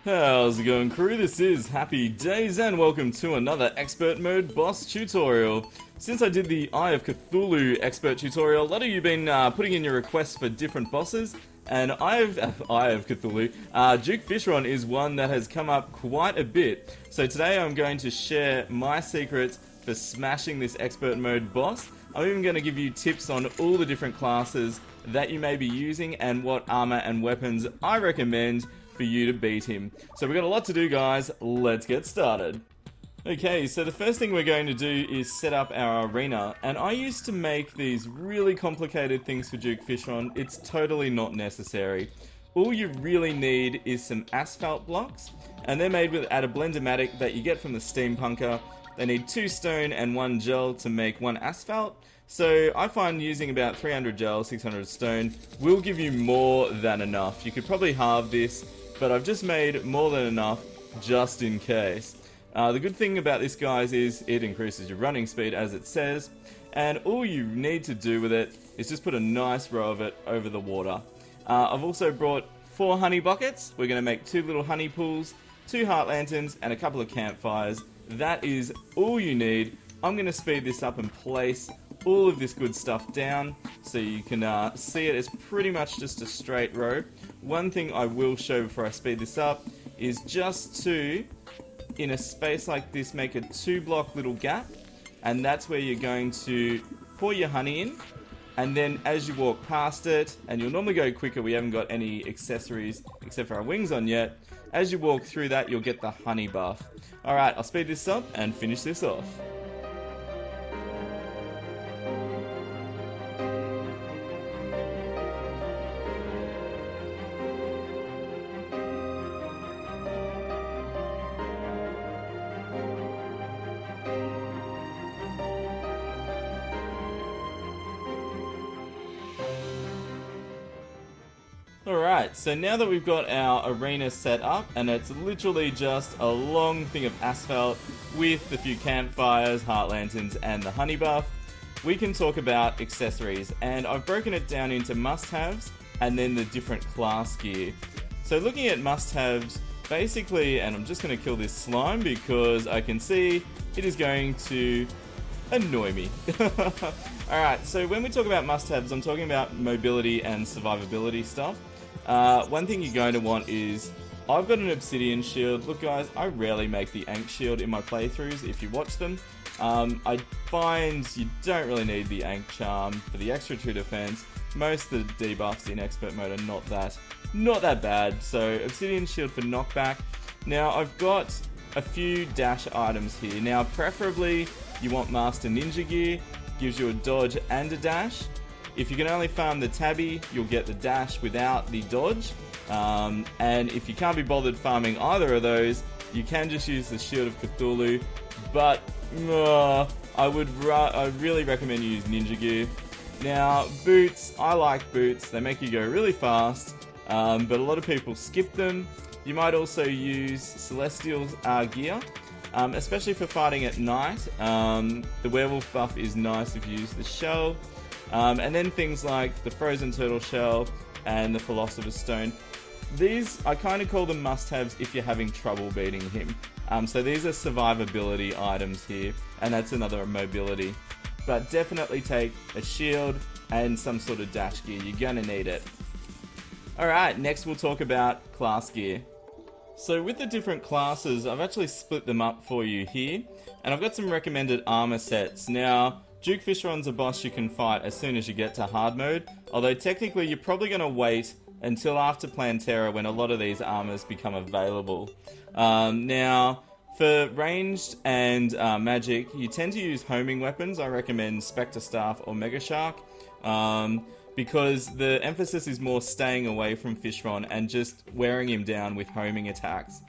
How's it going, crew? This is Happy Days and welcome to another Expert Mode boss tutorial. Since I did the Eye of Cthulhu expert tutorial, a lot of you have been putting in your requests for different bosses, and Eye of Cthulhu, Duke FISHRON is one that has come up quite a bit. So today I'm going to share my secrets for smashing this Expert Mode boss. I'm even going to give you tips on all the different classes that you may be using and what armor and weapons I recommend for you to beat him. So we've got a lot to do, guys. Let's get started. Okay, so the first thing we're going to do is set up our arena, and I used to make these really complicated things for Duke FISHRON. It's totally not necessary. All you really need is some asphalt blocks, and they're made at a Blendermatic that you get from the Steampunker. They need 2 stone and 1 gel to make 1 asphalt. So I find using about 300 gel, 600 stone will give you more than enough. You could probably halve this, but I've just made more than enough just in case. The good thing about this, guys, is it increases your running speed, as it says, and all you need to do with it is just put a nice row of it over the water. I've also brought 4 honey buckets. We're going to make 2 little honey pools, 2 heart lanterns, and a couple of campfires. That is all you need. I'm going to speed this up and place all of this good stuff down so you can see it. It's pretty much just a straight row. One thing I will show before I speed this up is just to, in a space like this, make a 2-block little gap, and that's where you're going to pour your honey in, and then as you walk past it, and you'll normally go quicker, we haven't got any accessories except for our wings on yet, as you walk through that you'll get the honey buff. Alright, I'll speed this up and finish this off. Alright, so now that we've got our arena set up, and it's literally just a long thing of asphalt with a few campfires, heart lanterns, and the honey buff, we can talk about accessories. And I've broken it down into must-haves and then the different class gear. So looking at must-haves, basically, and I'm just going to kill this slime because I can see it is going to annoy me. Alright, so when we talk about must-haves, I'm talking about mobility and survivability stuff. One thing you're going to want is, I've got an obsidian shield. Look, guys, I rarely make the Ankh shield in my playthroughs if you watch them. I find you don't really need the Ankh charm for the extra 2 defense. Most of the debuffs in expert mode are not that bad. So obsidian shield for knockback. Now I've got a few dash items here. Now preferably you want master ninja gear, gives you a dodge and a dash. If you can only farm the tabby, you'll get the dash without the dodge. And if you can't be bothered farming either of those, you can just use the Shield of Cthulhu. But I really recommend you use ninja gear. Now boots, I like boots. They make you go really fast, but a lot of people skip them. You might also use celestial gear. Especially for fighting at night. The werewolf buff is nice if you use the shell. And then things like the frozen turtle shell and the philosopher's stone. These, I kind of call them must-haves if you're having trouble beating him. So these are survivability items here, and that's another mobility. But definitely take a shield and some sort of dash gear. You're gonna need it. Alright, next we'll talk about class gear. So with the different classes, I've actually split them up for you here, and I've got some recommended armor sets. Now, Duke FISHRON's a boss you can fight as soon as you get to hard mode, although technically you're probably going to wait until after Plantera when a lot of these armors become available. Now, for ranged and magic, you tend to use homing weapons. I recommend Spectre Staff or Mega Shark. Because the emphasis is more staying away from FISHRON and just wearing him down with homing attacks.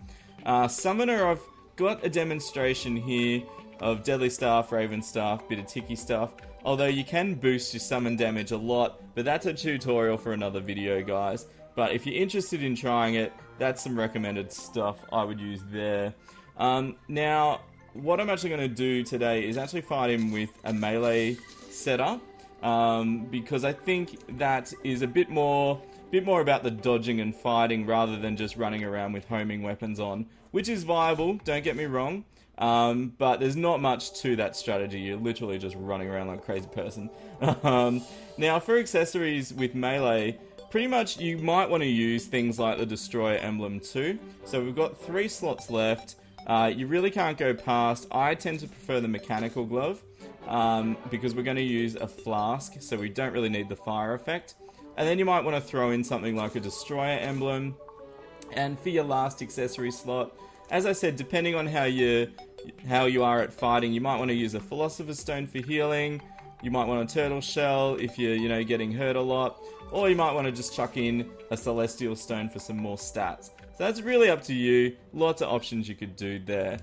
Summoner, I've got a demonstration here of Deadly Staff, Raven Staff, bit of Tiki stuff, although you can boost your summon damage a lot, but that's a tutorial for another video, guys. But if you're interested in trying it, that's some recommended stuff I would use there. Now, what I'm actually going to do today is actually fight him with a melee setup. Because I think that is a bit more bit more about the dodging and fighting rather than just running around with homing weapons on, which is viable, don't get me wrong, but there's not much to that strategy. You're literally just running around like a crazy person. Now, for accessories with melee, pretty much you might want to use things like the Destroyer emblem too. So we've got 3 slots left. You really can't go past. I tend to prefer the mechanical glove because we're going to use a flask, so we don't really need the fire effect. And then you might want to throw in something like a Destroyer emblem. And for your last accessory slot, as I said, depending on how you are at fighting, you might want to use a Philosopher's Stone for healing. You might want a Turtle Shell if you're getting hurt a lot. Or you might want to just chuck in a Celestial Stone for some more stats. So that's really up to you. Lots of options you could do there.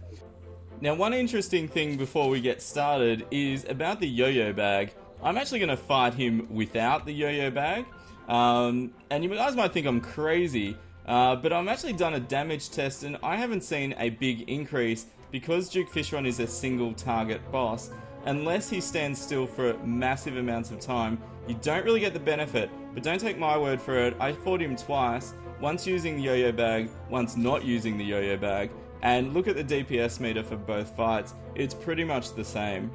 Now, one interesting thing before we get started is about the Yo-Yo bag. I'm actually going to fight him without the Yo-Yo bag. And you guys might think I'm crazy, but I've actually done a damage test and I haven't seen a big increase because Duke FISHRON is a single target boss. Unless he stands still for massive amounts of time, you don't really get the benefit. But don't take my word for it. I fought him twice, once using the Yo-Yo bag, once not using the Yo-Yo bag, and look at the DPS meter for both fights. It's pretty much the same.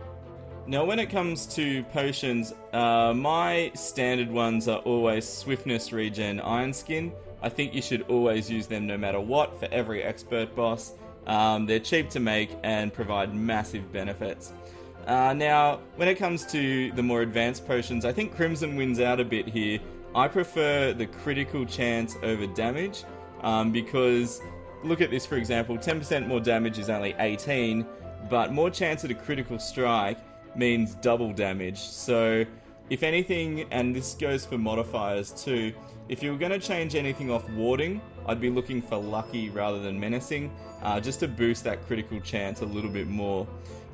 Now, when it comes to potions, my standard ones are always Swiftness Regen Iron Skin. I think you should always use them no matter what for every expert boss. They're cheap to make and provide massive benefits. Now, when it comes to the more advanced potions, I think Crimson wins out a bit here. I prefer the critical chance over damage, because, look at this for example, 10% more damage is only 18, but more chance at a critical strike means double damage. So, if anything, and this goes for modifiers too, if you were going to change anything off warding, I'd be looking for lucky rather than menacing, just to boost that critical chance a little bit more.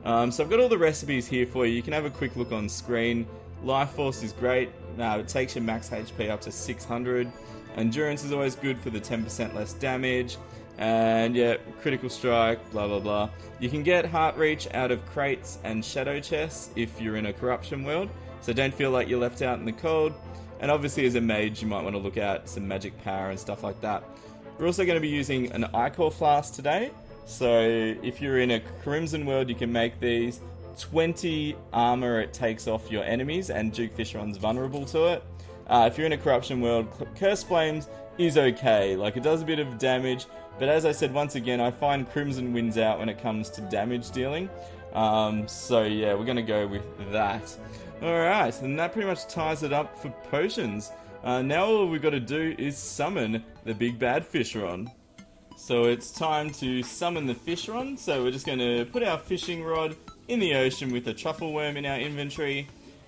So I've got all the recipes here for you. You can have a quick look on screen. Life Force is great. It takes your max HP up to 600. Endurance is always good for the 10% less damage. And yeah, Critical Strike, blah blah blah. You can get Heart Reach out of crates and shadow chests if you're in a corruption world. So don't feel like you're left out in the cold. And obviously as a mage, you might want to look at some magic power and stuff like that. We're also going to be using an Ichor Flask today. So if you're in a Crimson world, you can make these. 20 armor it takes off your enemies, and Duke FISHRON's vulnerable to it. If you're in a Corruption world, Curse Flames is okay. Like, it does a bit of damage, but as I said, once again, I find Crimson wins out when it comes to damage dealing. So yeah, we're going to go with that. Alright, and that pretty much ties it up for potions. Now all we've got to do is summon the big bad FISHRON. So it's time to summon the FISHRON. So we're just going to put our fishing rod in the ocean with a truffle worm in our inventory.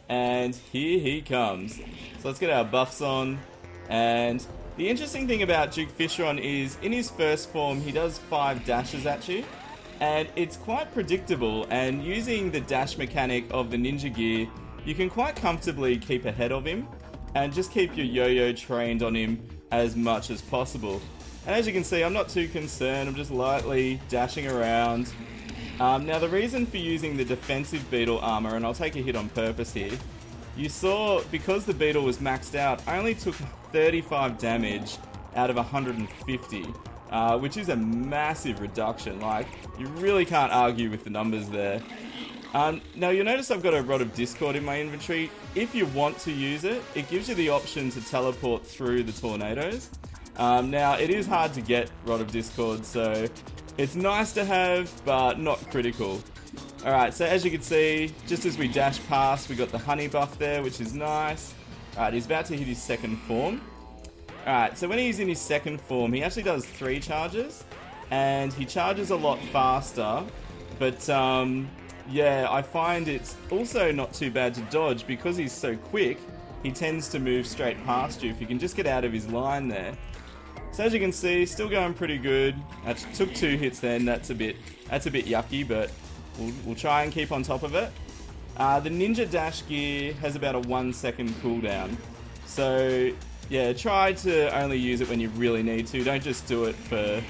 And here he comes. So let's get our buffs on. And the interesting thing about Duke FISHRON is in his first form, he does 5 dashes at you. And it's quite predictable. And using the dash mechanic of the ninja gear, you can quite comfortably keep ahead of him. And just keep your yo-yo trained on him as much as possible. And as you can see, I'm not too concerned. I'm just lightly dashing around. Now, the reason for using the defensive beetle armor, and I'll take a hit on purpose here, you saw, because the beetle was maxed out, I only took 35 damage out of 150, which is a massive reduction. Like, you really can't argue with the numbers there. Now, you'll notice I've got a Rod of Discord in my inventory. If you want to use it, it gives you the option to teleport through the tornadoes. Now, it is hard to get Rod of Discord, so it's nice to have, but not critical. Alright, so as you can see, just as we dash past, we got the honey buff there, which is nice. Alright, he's about to hit his second form. Alright, so when he's in his second form, he actually does 3 charges, and he charges a lot faster, but yeah, I find it's also not too bad to dodge because he's so quick. He tends to move straight past you if you can just get out of his line there. So as you can see, still going pretty good. I took 2 hits then. That's a bit yucky, but we'll try and keep on top of it. The ninja dash gear has about a 1-second cooldown. So yeah, try to only use it when you really need to. Don't just do it for...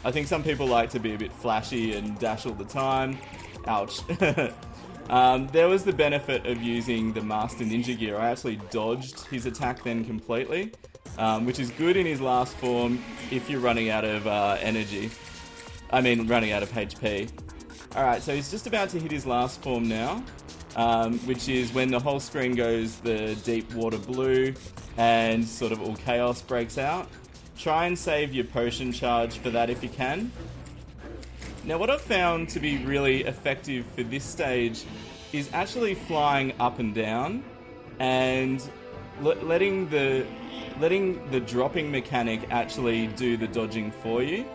I think some people like to be a bit flashy and dash all the time. Ouch. There was the benefit of using the Master Ninja gear. I actually dodged his attack then completely. which is good in his last form if you're running out of energy. Running out of HP. Alright, so he's just about to hit his last form now, which is when the whole screen goes the deep water blue and sort of all chaos breaks out. Try and save your potion charge for that if you can. Now what I've found to be really effective for this stage is actually flying up and down and letting the dropping mechanic actually do the dodging for you.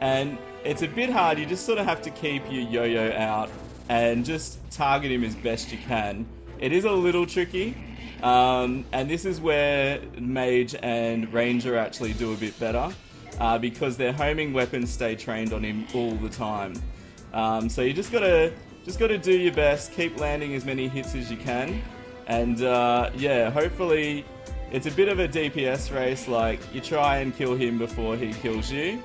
And it's a bit hard, you just sort of have to keep your yo-yo out and just target him as best you can. It is a little tricky, and this is where Mage and Ranger actually do a bit better, because their homing weapons stay trained on him all the time. So you just gotta do your best, keep landing as many hits as you can, and yeah, hopefully it's a bit of a DPS race, like you try and kill him before he kills you.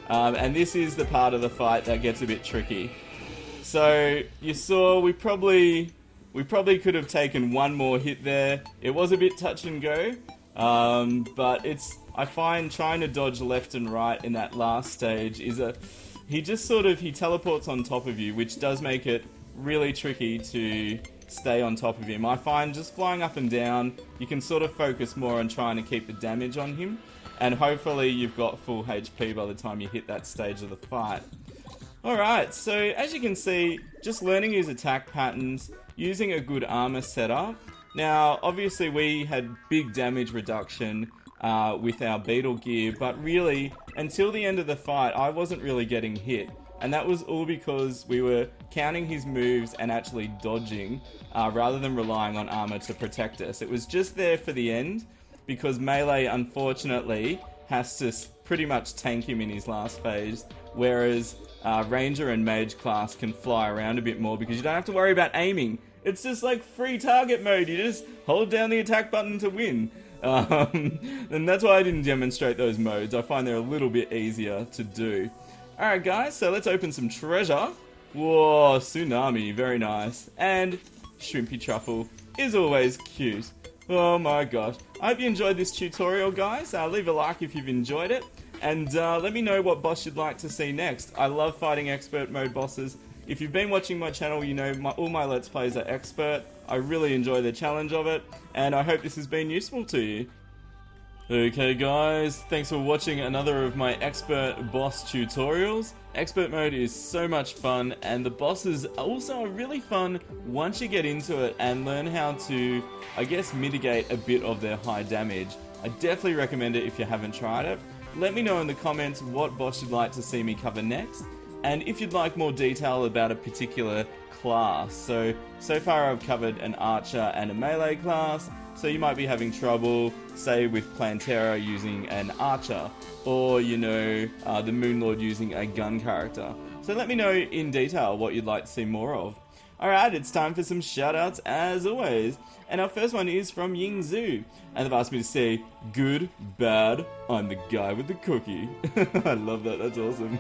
And this is the part of the fight that gets a bit tricky. So you saw we probably could have taken one more hit there. It was a bit touch and go, but I find trying to dodge left and right in that last stage is he teleports on top of you, which does make it really tricky to stay on top of him. I find just flying up and down, you can sort of focus more on trying to keep the damage on him. And hopefully you've got full HP by the time you hit that stage of the fight. Alright, so as you can see, just learning his attack patterns, using a good armor setup. Now, obviously we had big damage reduction with our beetle gear, but really, until the end of the fight, I wasn't really getting hit. And that was all because we were counting his moves and actually dodging, rather than relying on armor to protect us. It was just there for the end, because Melee, unfortunately, has to pretty much tank him in his last phase, whereas Ranger and Mage class can fly around a bit more because you don't have to worry about aiming. It's just like free target mode, you just hold down the attack button to win. And that's why I didn't demonstrate those modes. I find they're a little bit easier to do. Alright guys, so let's open some treasure. Whoa, Tsunami, very nice. And Shrimpy Truffle is always cute. Oh my gosh. I hope you enjoyed this tutorial, guys. Leave a like if you've enjoyed it. And let me know what boss you'd like to see next. I love fighting expert mode bosses. If you've been watching my channel, you know all my Let's Plays are expert. I really enjoy the challenge of it. And I hope this has been useful to you. Okay guys, thanks for watching another of my expert boss tutorials. Expert mode is so much fun, and the bosses also are really fun once you get into it and learn how to, I guess, mitigate a bit of their high damage. I definitely recommend it if you haven't tried it. Let me know in the comments what boss you'd like to see me cover next, and if you'd like more detail about a particular class. So far I've covered an archer and a melee class, so you might be having trouble, say with Plantera using an archer, or you know, the Moonlord using a gun character. So let me know in detail what you'd like to see more of. Alright, it's time for some shoutouts as always. And our first one is from Ying Zhu. And they've asked me to say, good, bad, I'm the guy with the cookie. I love that, that's awesome.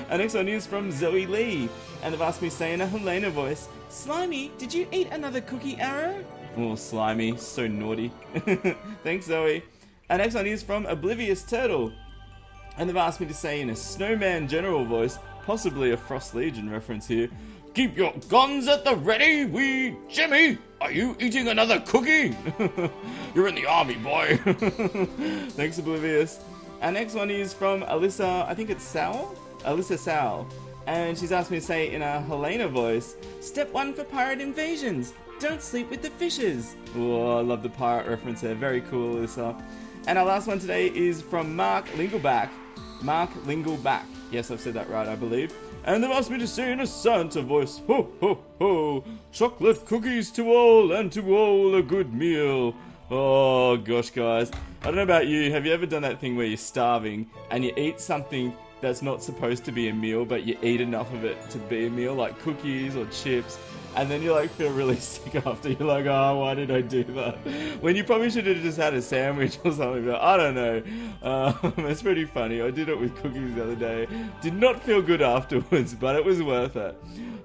Our next one is from Zoe Lee. And they've asked me to say in a Helena voice, Slimy, did you eat another cookie arrow? Oh, Slimy, so naughty. Thanks, Zoe. Our next one is from Oblivious Turtle. And they've asked me to say in a Snowman General voice, possibly a Frost Legion reference here, keep your guns at the ready, wee Jimmy! Are you eating another cookie? You're in the army, boy! Thanks, Oblivious. Our next one is from Alyssa, I think it's Sal? Alyssa Sal. And she's asked me to say in a Helena voice, step 1 for pirate invasions, don't sleep with the fishes. Oh, I love the pirate reference there, very cool, Alyssa. And our last one today is from Mark Lingleback. Mark Lingleback. Yes, I've said that right, I believe. And they've asked me to say in a Santa voice, ho, ho, ho, chocolate cookies to all, and to all a good meal. Oh, gosh, guys. I don't know about you, have you ever done that thing where you're starving, and you eat something that's not supposed to be a meal, but you eat enough of it to be a meal, like cookies or chips, and then you like feel really sick after. You're like, oh, why did I do that? When you probably should have just had a sandwich or something, but I don't know. It's pretty funny. I did it with cookies the other day. Did not feel good afterwards, but it was worth it.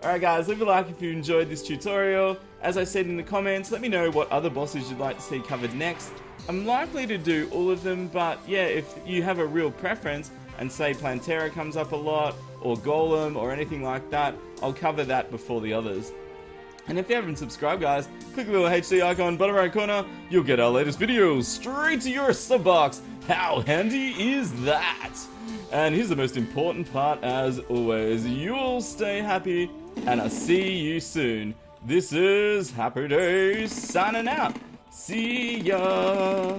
Alright guys, leave a like if you enjoyed this tutorial. As I said in the comments, let me know what other bosses you'd like to see covered next. I'm likely to do all of them, but yeah, if you have a real preference, and say Plantera comes up a lot, or Golem, or anything like that, I'll cover that before the others. And if you haven't subscribed, guys, click the little HD icon bottom right corner, you'll get our latest videos straight to your sub box. How handy is that? And here's the most important part as always, you'll stay happy, and I'll see you soon. This is Happy Days signing out. See ya!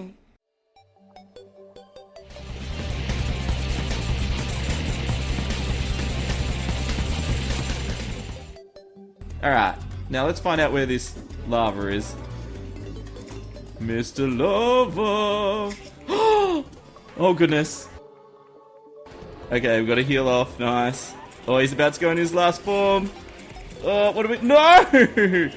Alright, now let's find out where this lava is. Mr. Lava! Oh goodness. Okay, we've got to heal off, nice. Oh, he's about to go in his last form. Oh, what do we... No!